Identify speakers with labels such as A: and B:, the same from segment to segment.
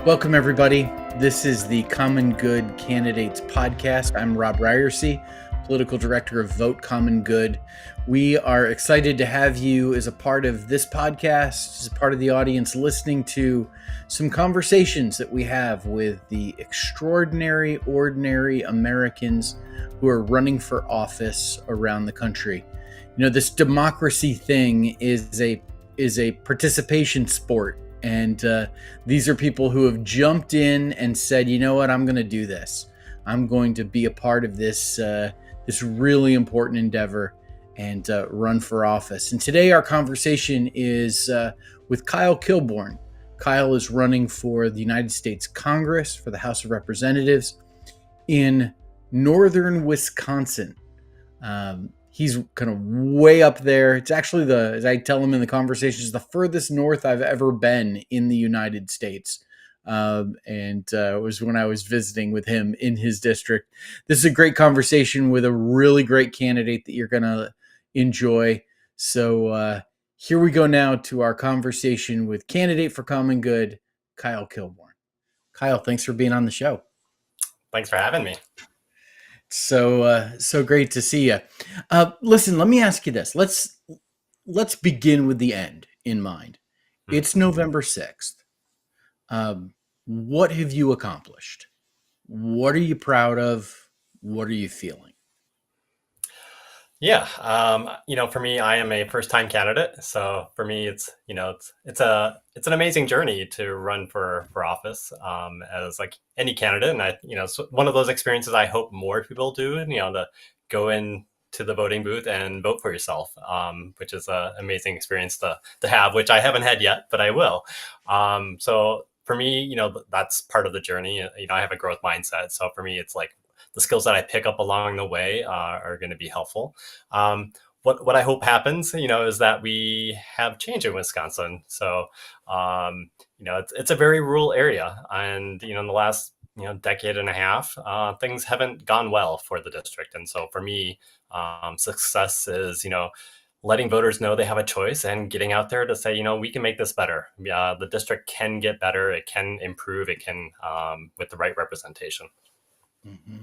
A: Welcome, everybody. This is the Common Good Candidates podcast. I'm Robb Ryerse, Political Director of Vote Common Good. We are excited to have you as a part of this podcast, as a part of the audience listening to some conversations that we have with the extraordinary, ordinary Americans who are running for office around the country. You know, this democracy thing is a participation sport. And these are people who have jumped in and said, you know what, I'm going to do this. I'm going to be a part of this really important endeavor and run for office. And today our conversation is with Kyle Kilbourn. Kyle is running for the United States Congress for the House of Representatives in northern Wisconsin. He's kind of way up there. It's actually as I tell him in the conversations, the furthest north I've ever been in the United States. It was when I was visiting with him in his district. This is a great conversation with a really great candidate that you're going to enjoy. So here we go now to our conversation with candidate for Common Good, Kyle Kilbourn. Kyle, thanks for being on the show.
B: Thanks for having me.
A: So great to see you. Listen, let me ask you this. Let's begin with the end in mind. It's November 6th. What have you accomplished? What are you proud of? What are you feeling?
B: Yeah. For me, I am a first-time candidate. So for me, it's an amazing journey to run for office, as like any candidate. And it's one of those experiences I hope more people do, and, to go in to the voting booth and vote for yourself, which is an amazing experience to have, which I haven't had yet, but I will. So for me, that's part of the journey. I have a growth mindset. So for me, it's like, the skills that I pick up along the way are going to be helpful. What I hope happens, is that we have change in Wisconsin. So, it's a very rural area, and in the last decade and a half, things haven't gone well for the district. And so for me, success is letting voters know they have a choice and getting out there to say, we can make this better. The district can get better. It can improve. It can with the right representation.
A: Mm-hmm.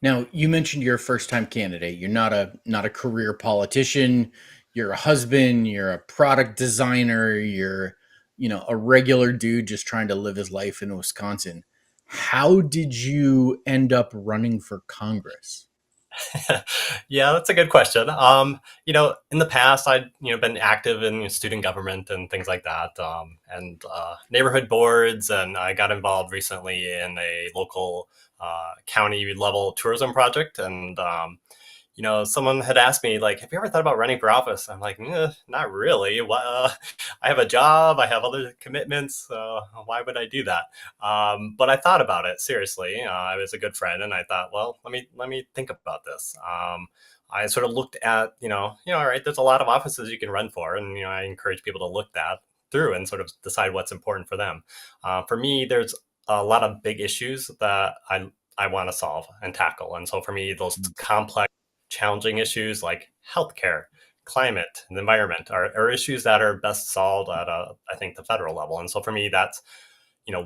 A: Now, you mentioned you're a first-time candidate. You're not a career politician. You're a husband. You're a product designer. You're, a regular dude just trying to live his life in Wisconsin. How did you end up running for Congress?
B: Yeah, that's a good question. In the past, I'd been active in student government and things like that, and neighborhood boards, and I got involved recently in a local county level tourism project. And someone had asked me, like, have you ever thought about running for office? I'm like, not really. I have a job, I have other commitments, why would I do that? But I thought about it seriously. I was a good friend, and I thought, well, let me think about this. I sort of looked at, all right, there's a lot of offices you can run for, and I encourage people to look that through and sort of decide what's important for them. For me, there's a lot of big issues that I want to solve and tackle, and so for me, those complex, challenging issues like healthcare, climate, and the environment are issues that are best solved at I think the federal level. And so for me, that's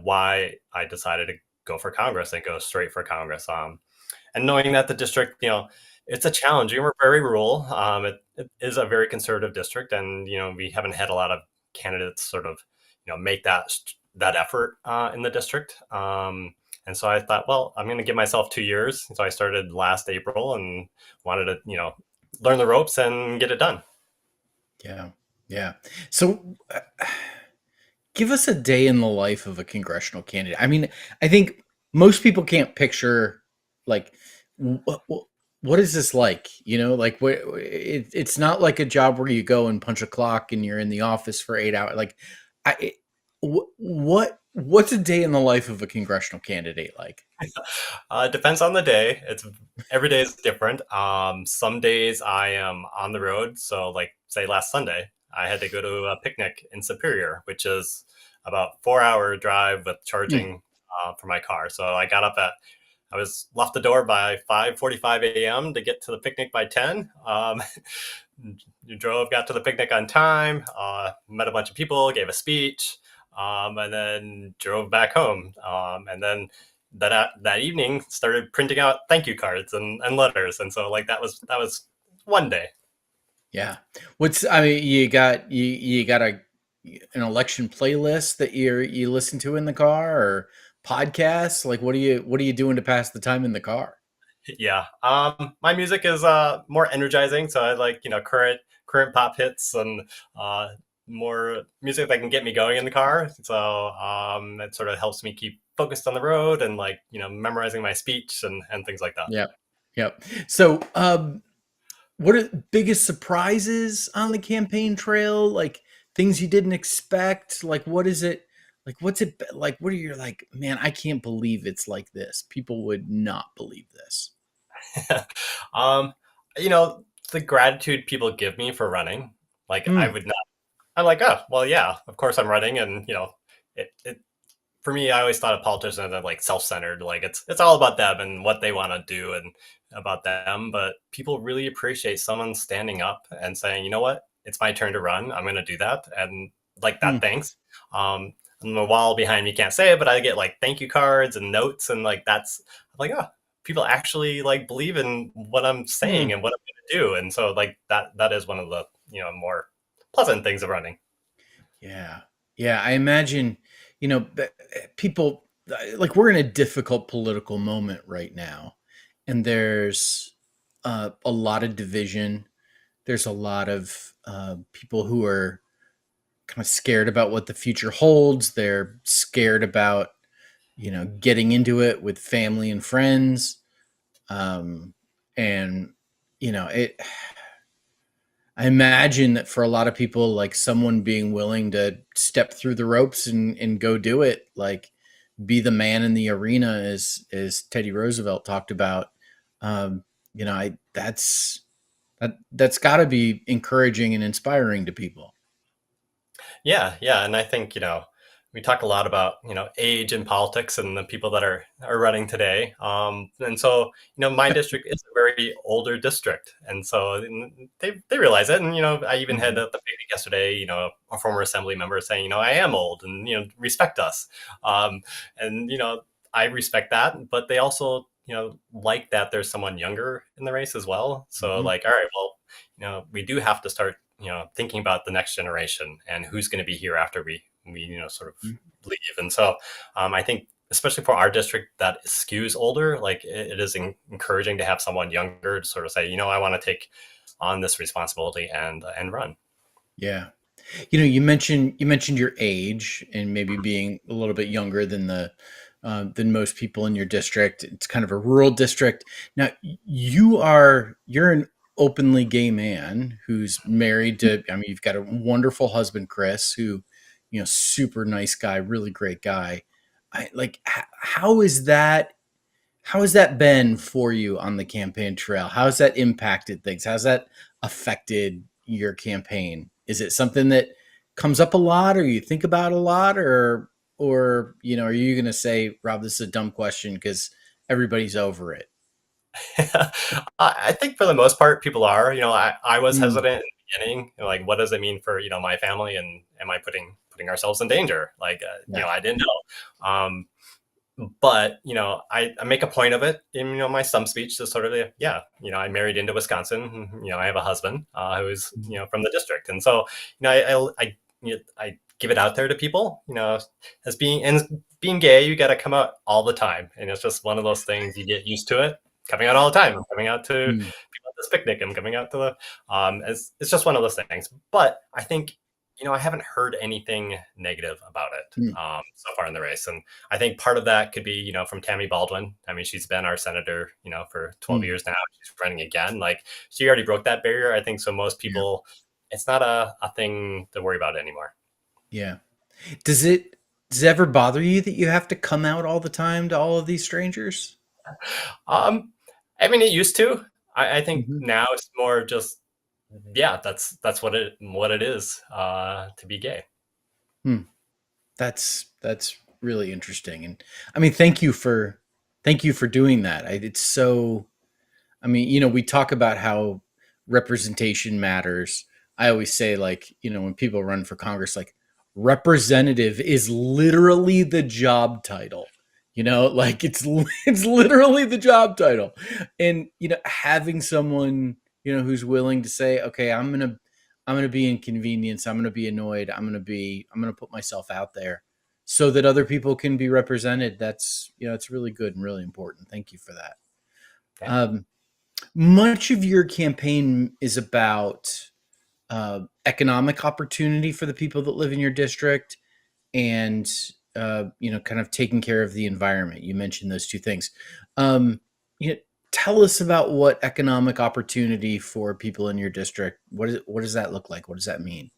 B: why I decided to go for Congress and go straight for Congress. And knowing that the district, it's a challenge. We're very rural. It is a very conservative district, and we haven't had a lot of candidates sort of make that effort in the district. And so I thought, well, I'm going to give myself 2 years. So I started last April and wanted to, learn the ropes and get it done.
A: Yeah. So give us a day in the life of a congressional candidate. I mean, I think most people can't picture, like, what is this like? Like, it's not like a job where you go and punch a clock and you're in the office for 8 hours. Like, what's a day in the life of a congressional candidate like?
B: It depends on the day. Every day is different. Some days I am on the road. So like, say last Sunday, I had to go to a picnic in Superior, which is about 4-hour drive with charging for my car. So I was left the door by 5:45 a.m. to get to the picnic by 10. Got to the picnic on time, met a bunch of people, gave a speech. and then drove back home. And then that evening started printing out thank you cards and letters. And so like that was one day.
A: Yeah. I mean, you got an election playlist that you listen to in the car, or podcasts? Like what are you doing to pass the time in the car?
B: Yeah. My music is more energizing, so I like current pop hits and uh more music that can get me going in the car. So it sort of helps me keep focused on the road and like memorizing my speech and things like that.
A: Yep. Yep. So, what are the biggest surprises on the campaign trail? Like things you didn't expect? Like what is it? Like what's it like? What are you like, man, I can't believe it's like this. People would not believe this.
B: um, you know, the gratitude people give me for running, like I
A: Mm,
B: would not. I'm like, oh well, yeah, of course I'm running, and it for me, I always thought of politicians as like self-centered, like it's all about them and what they want to do and about them. But people really appreciate someone standing up and saying, you know what, it's my turn to run. I'm going to do that, and like that.
A: mm,
B: Thanks. And the wall behind me can't say it, but I get like thank you cards and notes, and like that's I'm like, oh, people actually like believe in what I'm saying
A: mm.
B: and what I'm going to do, and so like that is one of the more pleasant things of running.
A: Yeah. Yeah, I imagine, people like we're in a difficult political moment right now, and there's a lot of division. There's a lot of people who are kind of scared about what the future holds. They're scared about, getting into it with family and friends. Um, and, it, I imagine that for a lot of people, like someone being willing to step through the ropes and go do it, like be the man in the arena, as Teddy Roosevelt talked about. Um, that's got to be encouraging and inspiring to people.
B: Yeah, yeah, and I think we talk a lot about age in politics and the people that are running today. And so my district is a very older district, and so they realize it. And I even had
A: Mhm.
B: at the picnic yesterday, a former assembly member saying, I am old, and respect us. Um, and I respect that, but they also like that there's someone younger in the race as well. So
A: Mhm.
B: like, all right, well, we do have to start thinking about the next generation and who's going to be here after we sort of
A: Mhm.
B: leave. And so I think especially for our district that skews older, like it is encouraging to have someone younger to sort of say, I want to take on this responsibility and run.
A: Yeah. You mentioned your age and maybe being a little bit younger than most people in your district. It's kind of a rural district. Now you're an openly gay man who's married to. I mean, you've got a wonderful husband, Chris, who super nice guy, really great guy. I like. How has that been for you on the campaign trail? How has that impacted things? How's that affected your campaign? Is it something that comes up a lot, or you think about a lot, or are you going to say, Rob, this is a dumb question because everybody's over it?
B: I think for the most part, people are. I was
A: Mm,
B: hesitant in the beginning. Like, what does it mean for my family, and am I putting ourselves in danger? Like,
A: yeah.
B: I didn't know. But I make a point of it in my stump speech to sort of yeah, I married into Wisconsin. I have a husband who's
A: Mhm.
B: from the district, and so I give it out there to people. As being gay, you got to come out all the time, and it's just one of those things you get used to it. Coming out all the time. I'm coming out to
A: Mm,
B: people at this picnic. I'm coming out to the. It's just one of those things. But I think I haven't heard anything negative about it
A: mm,
B: so far in the race, and I think part of that could be, from Tammy Baldwin. I mean, she's been our senator, for 12
A: mm,
B: years now. She's running again. Like, she already broke that barrier. I think so. Most
A: yeah.
B: people, it's not a thing to worry about anymore.
A: Yeah. Does it does it ever bother you that you have to come out all the time to all of these strangers?
B: Um, I mean, it used to. I think
A: Mhm.
B: now it's more just, yeah, that's what it is to be gay.
A: Hmm. That's really interesting, and I mean, thank you for doing that. It's so. I mean, we talk about how representation matters. I always say, like, when people run for Congress, like, representative is literally the job title. Like it's literally the job title. And having someone, who's willing to say, okay, I'm gonna be inconvenienced, I'm gonna be annoyed, I'm gonna put myself out there so that other people can be represented. That's it's really good and really important. Thank you for that.
B: Yeah.
A: um, Much of your campaign is about economic opportunity for the people that live in your district, and kind of taking care of the environment. You mentioned those two things. Um, you know, Tell us about what economic opportunity for people in your district. What does that look like? What does that mean?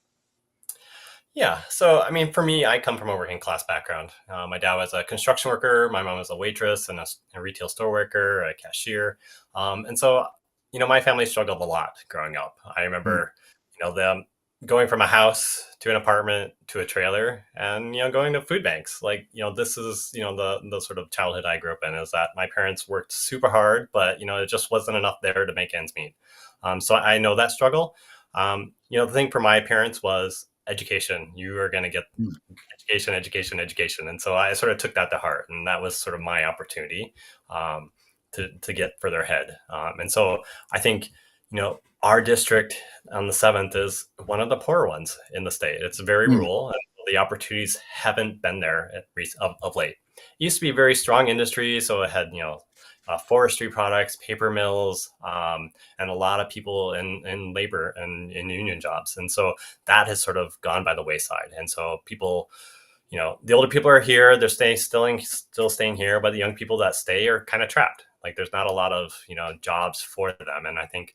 B: Yeah. So, I mean, for me, I come from a working class background. My dad was a construction worker. My mom was a waitress and a retail store worker, a cashier. And so, my family struggled a lot growing up. I
A: Mm,
B: remember, them going from a house to an apartment to a trailer and, going to food banks. Like, this is, the sort of childhood I grew up in, is that my parents worked super hard, but, it just wasn't enough there to make ends meet. So I know that struggle. The thing for my parents was education. You are going to get
A: mm,
B: education, education, education. And so I sort of took that to heart. And that was sort of my opportunity um, to get further ahead. And so I think, our district on the 7th is one of the poorer ones in the state. It's very
A: mm,
B: rural, and the opportunities haven't been there of late. It used to be a very strong industry. So it had, forestry products, paper mills, and a lot of people in labor and in union jobs. And so that has sort of gone by the wayside. And so people, the older people are here, they're still staying here, but the young people that stay are kind of trapped. Like there's not a lot of, jobs for them. And I think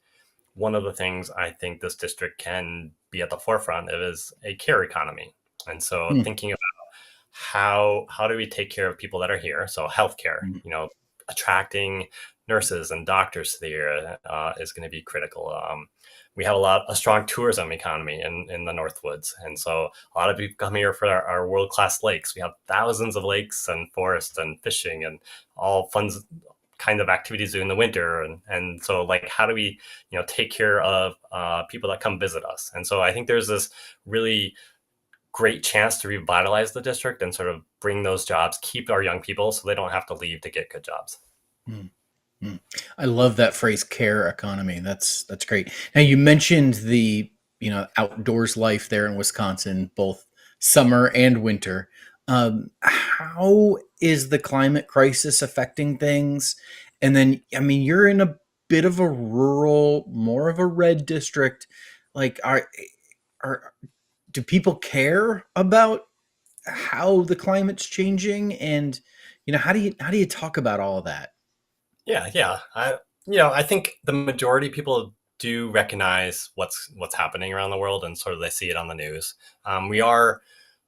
B: one of the things I think this district can be at the forefront of is a care economy. And so
A: mm,
B: thinking how do we take care of people that are here? So healthcare,
A: mm,
B: attracting nurses and doctors to the area is going to be critical. We have a strong tourism economy in the Northwoods, and so a lot of people come here for our world class lakes. We have thousands of lakes and forests and fishing and all fun kind of activities during the winter, and so like how do we take care of people that come visit us? And so I think there's this really great chance to revitalize the district and sort of bring those jobs, keep our young people so they don't have to leave to get good jobs.
A: mm, mm. I love that phrase, care economy. That's great. Now you mentioned the outdoors life there in Wisconsin, both summer and winter. How is the climate crisis affecting things? And then, I mean, you're in a bit of a rural, more of a red district. Like, are do people care about how the climate's changing? And how do you talk about all of that?
B: Yeah, yeah. I think the majority of people do recognize what's happening around the world, and sort of they see it on the news.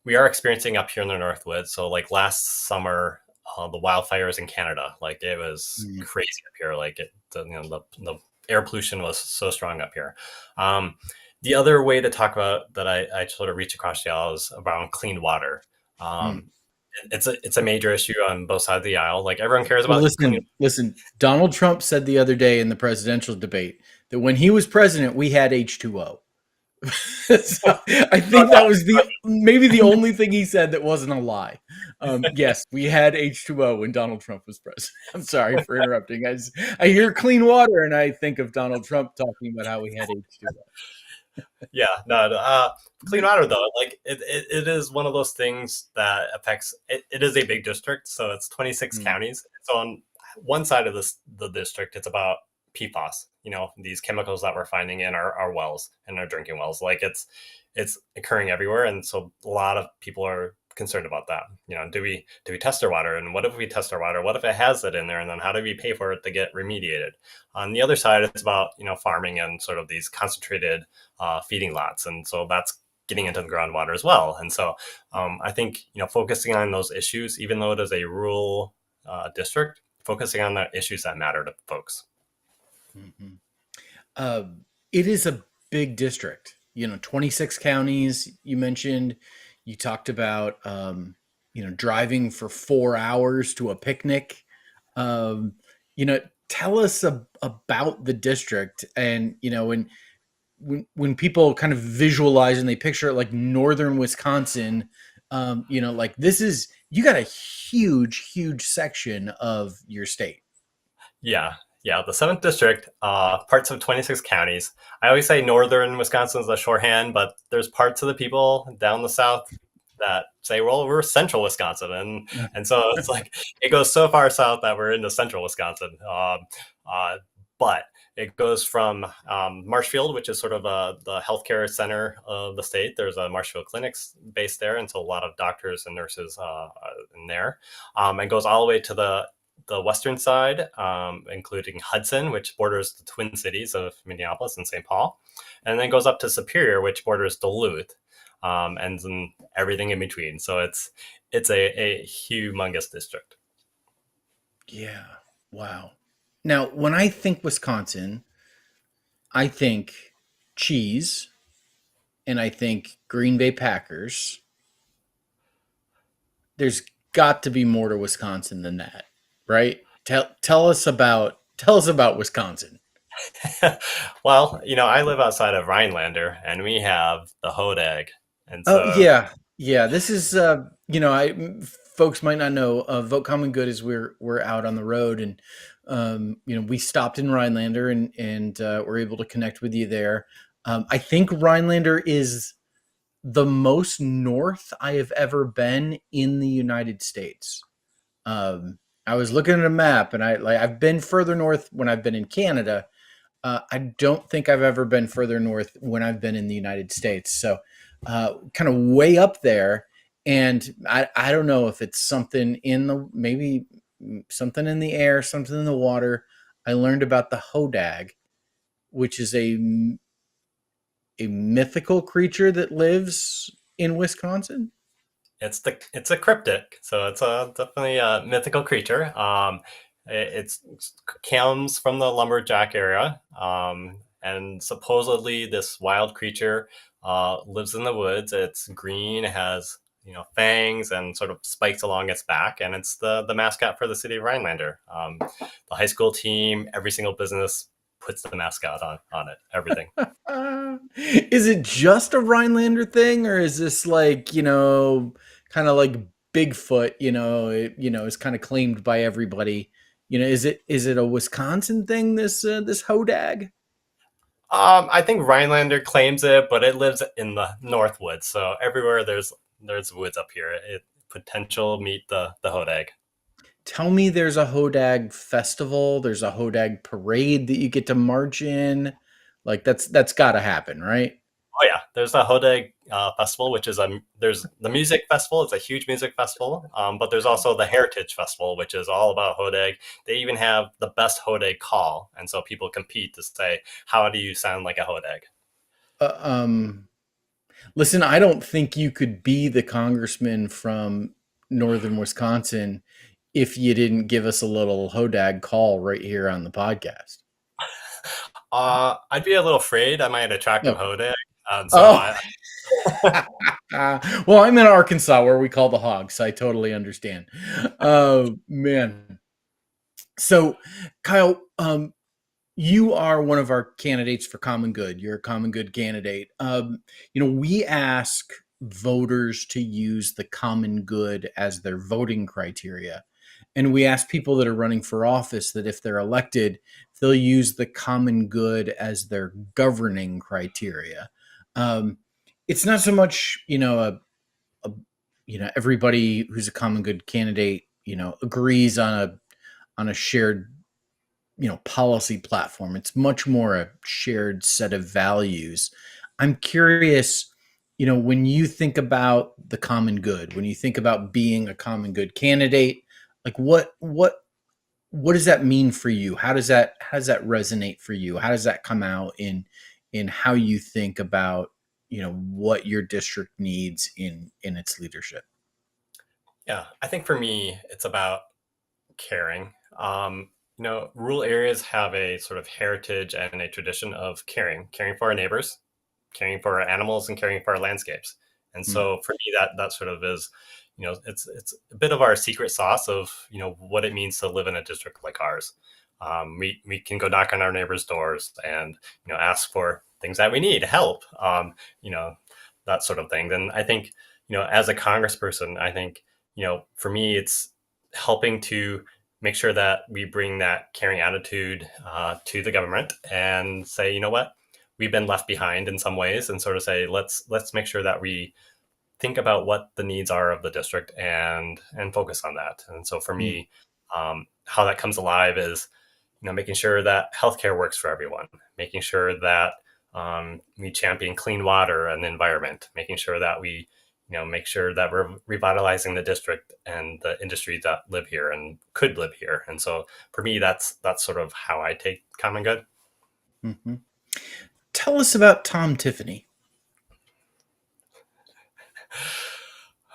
B: We are experiencing up here in the Northwoods. So like last summer, the wildfires in Canada, like it was
A: Mm,
B: crazy up here. Like the air pollution was so strong up here. Um, the other way to talk about that I sort of reach across the aisle is around clean water.
A: mm.
B: Um, it's a major issue on both sides of the aisle. Like everyone cares
A: Well,
B: about clean.
A: listen. Donald Trump said the other day in the presidential debate that when he was president, we had H2O. So I think that was the maybe the only thing he said that wasn't a lie. Yes, we had H2O when Donald Trump was president. I'm sorry for interrupting. I hear clean water and I think of Donald Trump talking about how we had H2O.
B: Yeah, no, no, clean water though, like it is one of those things that affects. It is a big district, so it's 26
A: Mm,
B: counties. So on one side of the district, it's about PFAS. These chemicals that we're finding in our wells and our drinking wells. Like it's occurring everywhere, and so a lot of people are concerned about that. Do we test our water, and what if we test our water? What if it has it in there, and then how do we pay for it to get remediated? On the other side, it's about farming and sort of these concentrated feeding lots, and so that's getting into the groundwater as well. And so I think focusing on those issues, even though it is a rural district, focusing on the issues that matter to folks.
A: mhm. Uh, it is a big district. 26 counties. You mentioned. You talked about driving for 4 hours to a picnic. Um, Tell us about the district, and when people kind of visualize and they picture it like northern Wisconsin, like this is you got a huge section of your state.
B: Yeah, yeah. The seventh district, parts of 26 counties. I always say northern Wisconsin is the shorthand, but there's parts of the people down the south that say, "Well, we're central Wisconsin," and so it's like it goes so far south that we're into central Wisconsin. But it goes from Marshfield, which is sort of the healthcare center of the state. There's a Marshfield clinics based there, and so a lot of doctors and nurses in there. And goes all the way to the western side, including Hudson, which borders the Twin Cities of Minneapolis and St. Paul, and then goes up to Superior, which borders Duluth, and then everything in between. So it's a humongous district.
A: Yeah. Wow. Now, when I think Wisconsin, I think cheese and I think Green Bay Packers. There's got to be more to Wisconsin than that, right? Tell us about Wisconsin.
B: Well, I live outside of Rhinelander, and we have the Hodag, and
A: Oh
B: so
A: yeah, yeah. This is I folks might not know. Vote Common Good is we're out on the road, and we stopped in Rhinelander, and we're able to connect with you there. I think Rhinelander is the most north I have ever been in the United States. I was looking at a map, and I've been further north when I've been in Canada. I don't think I've ever been further north when I've been in the United States. So, kind of way up there. And I don't know if it's something in the maybe something in the air, something in the water. I learned about the hodag, which is a mythical creature that lives in Wisconsin.
B: it's a cryptic, so it's a definitely a mythical creature. It comes from the lumberjack area, and supposedly this wild creature lives in the woods. It's green, it has fangs and sort of spikes along its back, and it's the mascot for the city of Rhinelander. The high school team, every single business puts the mascot on it. Everything.
A: Is it just a Rhinelander thing, or is this like kind of like Bigfoot? Is kind of claimed by everybody. Is it a Wisconsin thing? This hodag.
B: I think Rhinelander claims it, but it lives in the Northwoods, so everywhere there's woods up here. It potential meet the hodag.
A: Tell me, there's a hodag festival. There's a hodag parade that you get to march in. Like that's got to happen, right?
B: Oh yeah, there's a hodag festival, which is there's the music festival. It's a huge music festival, but there's also the Heritage Festival, which is all about hodag. They even have the best hodag call, and so people compete to say, how do you sound like a hodag?
A: Uh, um, Listen, I don't think you could be the congressman from northern Wisconsin if you didn't give us a little hodag call right here on the podcast.
B: I'd be a little afraid I might attract a
A: No.
B: hodag, and so
A: Oh,
B: I
A: well, I'm in Arkansas where we call the hogs. So I totally understand. Oh man. So, Kyle, you are one of our candidates for Common Good. You're a Common Good candidate. We ask voters to use the common good as their voting criteria. And we ask people that are running for office that if they're elected, they'll use the common good as their governing criteria. Um, it's not so much, everybody who's a common good candidate, agrees on a shared policy platform. It's much more a shared set of values. I'm curious, when you think about the common good, when you think about being a common good candidate, like what does that mean for you? How does that resonate for you? How does that come out in how you think about what your district needs in its leadership?
B: yeah, I think for me it's about caring. Rural areas have a sort of heritage and a tradition of caring for our neighbors, caring for our animals, and caring for our landscapes. And
A: Hmm.
B: so for me, that sort of is, it's a bit of our secret sauce of what it means to live in a district like ours. We can go knock on our neighbors' doors and ask for things that we need, help, you know, that sort of thing. Then I think, as a congressperson, I think, for me, it's helping to make sure that we bring that caring attitude to the government and say, you know what, we've been left behind in some ways, and sort of say, let's make sure that we think about what the needs are of the district and focus on that. And so for
A: Mm.
B: me, how that comes alive is, making sure that healthcare works for everyone, making sure that we champion clean water and the environment, making sure that we, make sure that we're revitalizing the district and the industries that live here and could live here. And so for me, that's sort of how I take common good.
A: Hmm. Tell us about Tom Tiffany.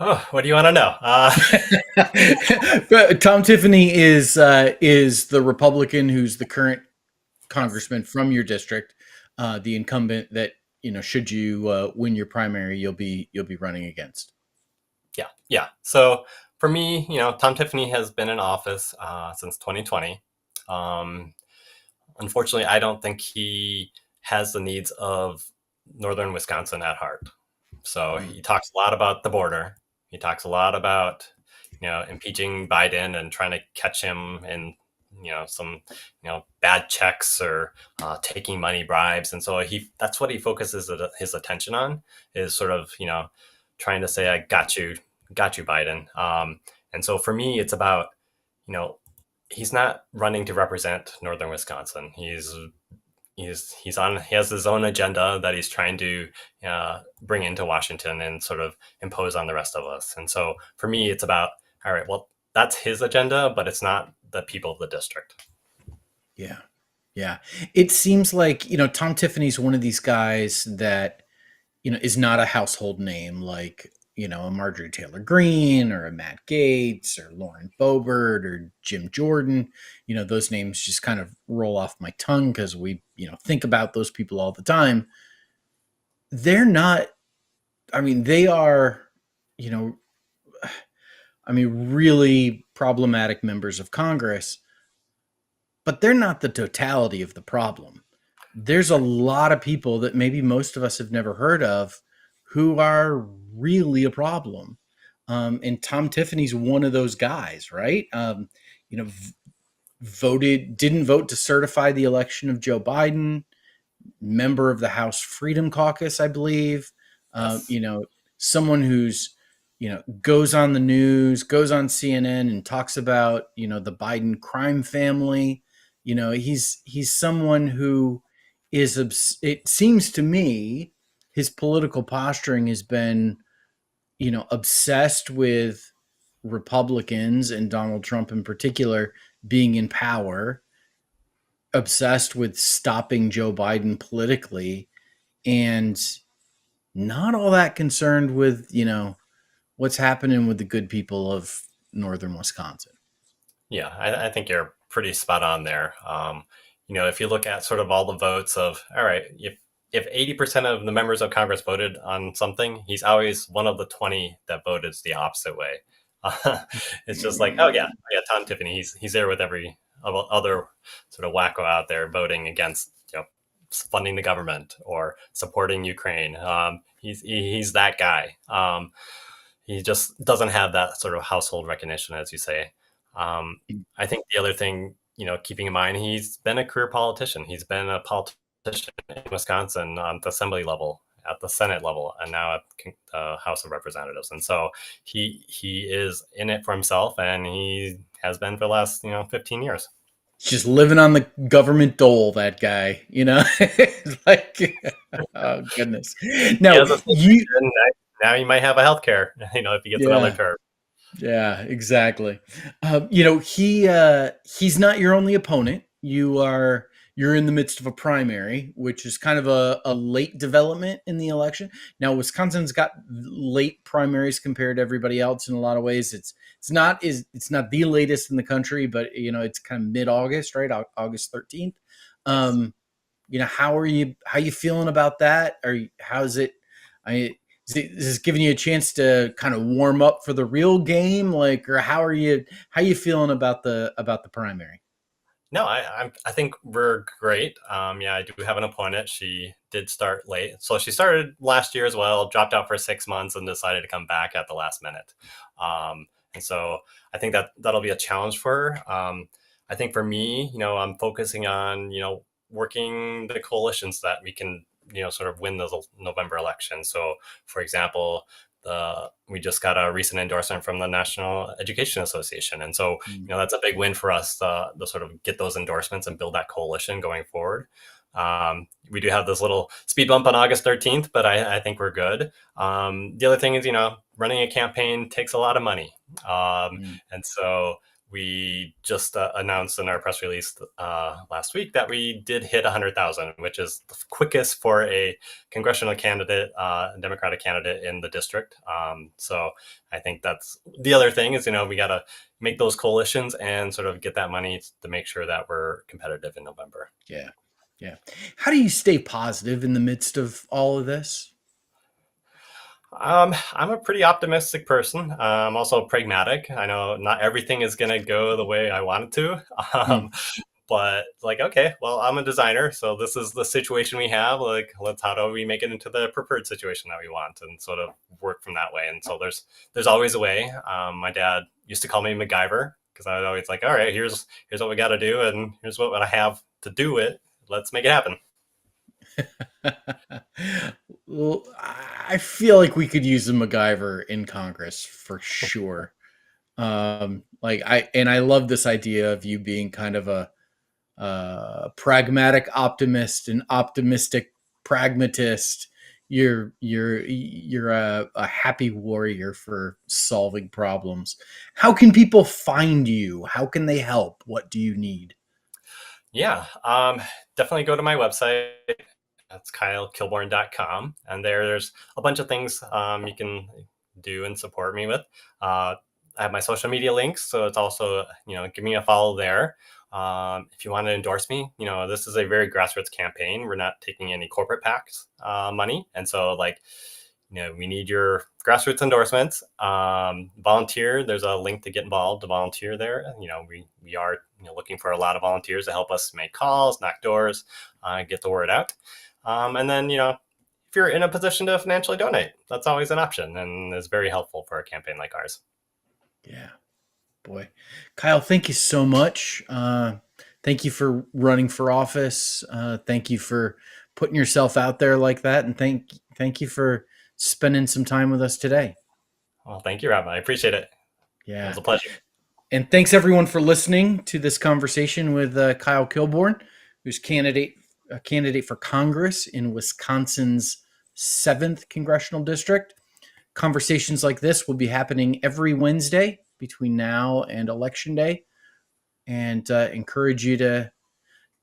B: Oh, what do you want to know?
A: But Tom Tiffany is the Republican who's the current
B: Yes.
A: congressman from your district, the incumbent that should you win your primary, you'll be running against.
B: Yeah, yeah. So for me, Tom Tiffany has been in office since 2020. Um, Unfortunately, I don't think he has the needs of northern Wisconsin at heart. So
A: Mm.
B: he talks a lot about the border. He talks a lot about impeaching Biden and trying to catch him in some bad checks or taking money bribes. And so that's what he focuses his attention on, is sort of trying to say, I got you, Biden. And so for me, it's about you know he's not running to represent northern Wisconsin. He has his own agenda that he's trying to bring into Washington and sort of impose on the rest of us. And so for me, it's about, all right, well, that's his agenda, but it's not the people of the district.
A: Yeah, yeah. It seems like Tom Tiffany's one of these guys that is not a household name like a Marjorie Taylor Greene or a Matt Gaetz or Lauren Boebert or Jim Jordan. Those names just kind of roll off my tongue because we think about those people all the time. They're not. I mean, they are. You know, really problematic members of Congress, but they're not the totality of the problem. There's a lot of people that maybe most of us have never heard of who are really a problem. And Tom Tiffany's one of those guys, right? You know, didn't vote to certify the election of Joe Biden, member of the House Freedom Caucus, I believe. Uh,
B: Yes.
A: you know, someone who's goes on the news, goes on CNN, and talks about the Biden crime family. He's someone who it seems to me his political posturing has been obsessed with Republicans and Donald Trump in particular being in power, obsessed with stopping Joe Biden politically, and not all that concerned with what's happening with the good people of northern Wisconsin.
B: Yeah, I think you're pretty spot on there. If you look at sort of all the votes of, all right, if 80% of the members of Congress voted on something, he's always one of the 20 that voted the opposite way. It's just like, oh yeah, Tom Tiffany, he's there with every other sort of wacko out there voting against funding the government or supporting Ukraine. He's that guy. He just doesn't have that sort of household recognition, as you say. Um, I think the other thing, keeping in mind, he's been a career politician. He's been a politician in Wisconsin on the assembly level, at the Senate level, and now at the House of Representatives. And so he is in it for himself, and he has been for the last 15 years.
A: He's just living on the government dole, that guy. It's like, oh goodness.
B: He
A: Now
B: has a
A: you,
B: now he might have a health care, if he gets another
A: yeah,
B: term.
A: yeah, exactly. He's not your only opponent. You're in the midst of a primary, which is kind of a late development in the election. Now, Wisconsin's got late primaries compared to everybody else in a lot of ways. It's not the latest in the country, but it's kind of mid August, right? August 13th.
B: Yes.
A: How you feeling about that? How's it? I is this giving you a chance to kind of warm up for the real game, or how you feeling about the primary?
B: No, I think we're great. Yeah, I do have an opponent. She did start late, so she started last year as well. Dropped out for 6 months and decided to come back at the last minute. And so I think that that'll be a challenge for her. I think for me, I'm focusing on working the coalitions that we can sort of win the November election. So, for example, we just got a recent endorsement from the National Education Association, and so that's a big win for us to sort of get those endorsements and build that coalition going forward. We do have this little speed bump on August 13th, but I think we're good. The other thing is, running a campaign takes a lot of money. And so we just announced in our press release last week that we did hit 100,000, which is the quickest for a congressional candidate, Democratic candidate in the district. So I think that's the other thing is, we got to make those coalitions and sort of get that money to make sure that we're competitive in November.
A: Yeah. Yeah. How do you stay positive in the midst of all of this?
B: I'm a pretty optimistic person. I'm also pragmatic. I know not everything is going to go the way I want it to. Um, but like, okay, well, I'm a designer, so this is the situation we have. Like, how do we make it into the preferred situation that we want, and sort of work from that way. And so there's always a way. My dad used to call me MacGyver because I was always like, all right, here's what we got to do, and here's what I have to do it. Let's make it happen.
A: Well, I feel like we could use a MacGyver in Congress for sure. I love this idea of you being kind of a pragmatic optimist and optimistic pragmatist. You're a happy warrior for solving problems. How can people find you? How can they help? What do you need?
B: Yeah, definitely go to my website. That's kylekilbourn.com. And there's a bunch of things you can do and support me with. I have my social media links, so it's also, give me a follow there. If you want to endorse me, this is a very grassroots campaign. We're not taking any corporate PACs money. And so, we need your grassroots endorsements. Volunteer. There's a link to get involved to volunteer there. We are looking for a lot of volunteers to help us make calls, knock doors, get the word out. And then if you're in a position to financially donate, that's always an option and is very helpful for a campaign like ours.
A: Yeah, boy, Kyle, thank you so much. Thank you for running for office. Thank you for putting yourself out there like that, and thank you for spending some time with us today.
B: Well, thank you, Rob. I appreciate it.
A: Yeah.
B: It was a pleasure.
A: And thanks everyone for listening to this conversation with Kyle Kilbourn, who's a candidate for Congress in Wisconsin's 7th congressional district. Conversations like this will be happening every Wednesday between now and Election Day, and encourage you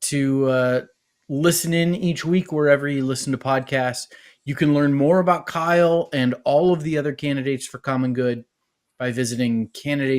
A: to listen in each week wherever you listen to podcasts. You can learn more about Kyle and all of the other candidates for common good by visiting candidates